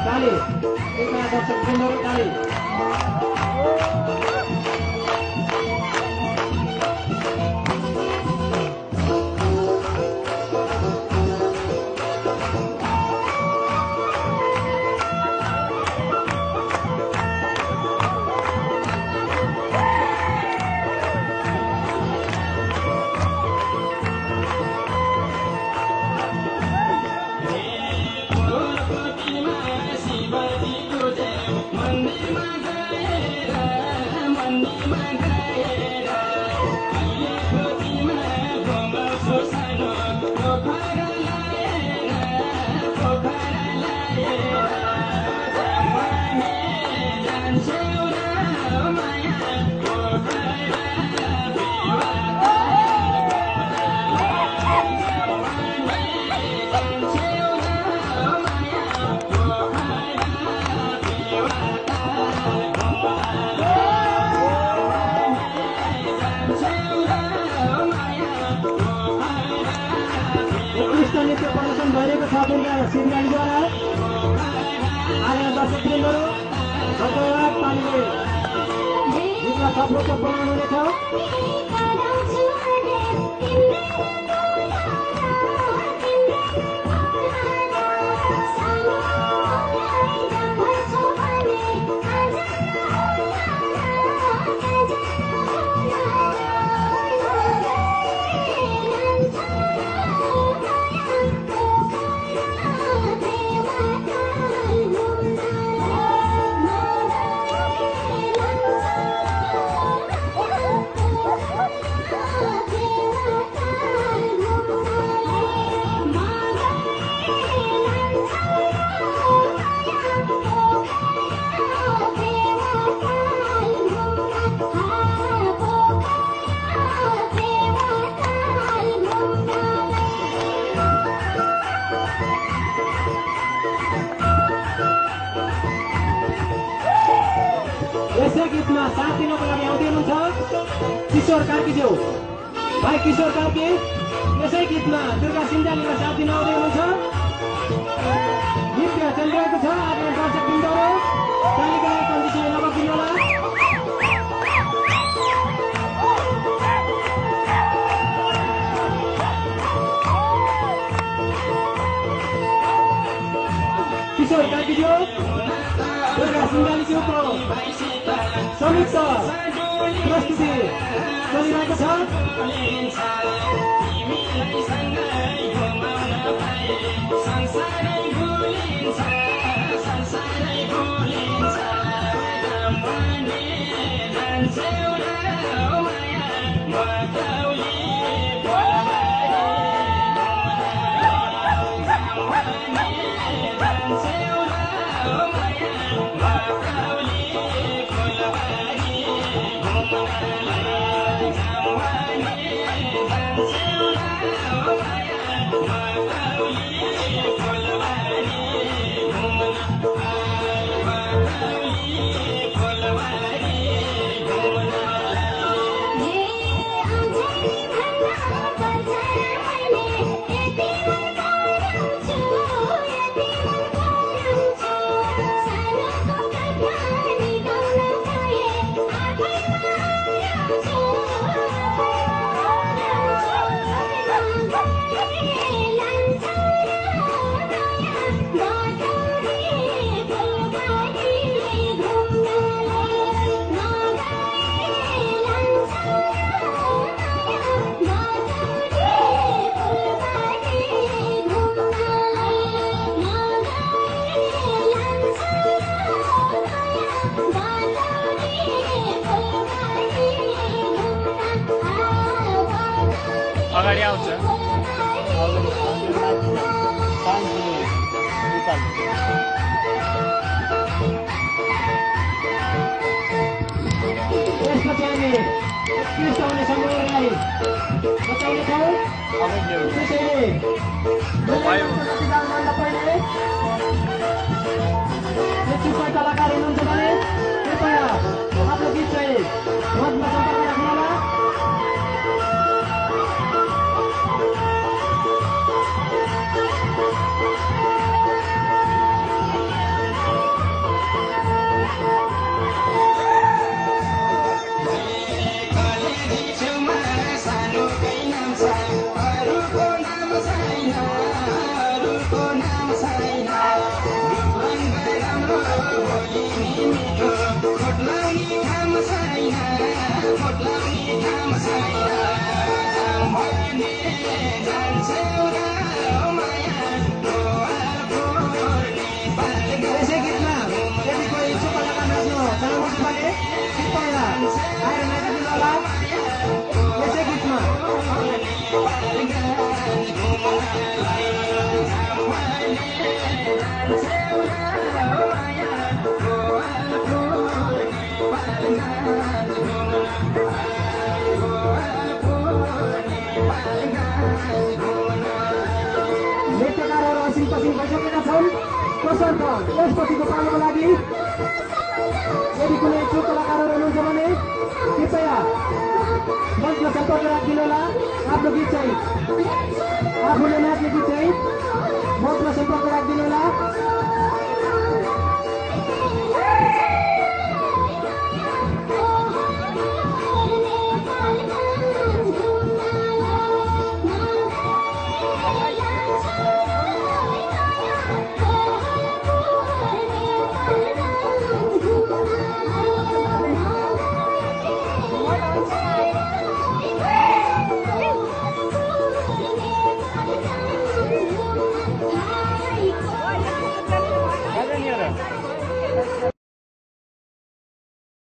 ताली एकजना दर्शक वृन्दहरू ताली सिंगालीद्वारा आएका दर्शकवृन्दहरू धन्यवाद तालीले गीतमा थप्लो बनाउनु हुनेछ। यसै गीतमा साथ दिनको लागि आउँदै हुनुहुन्छ किशोर कार्कीज्यू। भाइ किशोर कार्की यसै गीतमा दुर्गा सिंगालीमा साथ दिन आउँदै हुनुहुन्छ। नृत्य चलिरहेको छ। आदरणीय दर्शकवृन्दहरू तालीका लागि कन्डिसन नबकिनुहोला। किशोर कार्कीज्यू दुर्गा सिंगालीज्यूको संयुक्त प्रस्तुति चलिरहेको छ। अगाडि आउँछ त्यसपछि हामी उत्कृष्ट हुने समूहलाई बचाउनेछौँ। त्यसैले चुप्पै कलाकार हुनुहुन्छ भने कृपया आफ्नो गीत चाहिँ मञ्चमा सम्पर्क राख्नुहोला। यसै गीतमा यदि कोही इच्छुक कलाकार नाच्न चाहनुहुन्छ भने कृपया आएर नाचिदिनु होला। यसै गीतमा नृत्यकारहरू असिन पसिन भइसकेका छन्। तसर्थ यसपछिको पालोको लागि यदि कुनै इच्छुक कलाकारहरू हुनुहुन्छ भने कृपया मञ्चमा सम्पर्क राखिदिनु होला। आफ्नो गीत चाहिँ आफूले नाच्ने गीत चाहिँ मञ्चमा सम्पर्क राखिदिनु होला।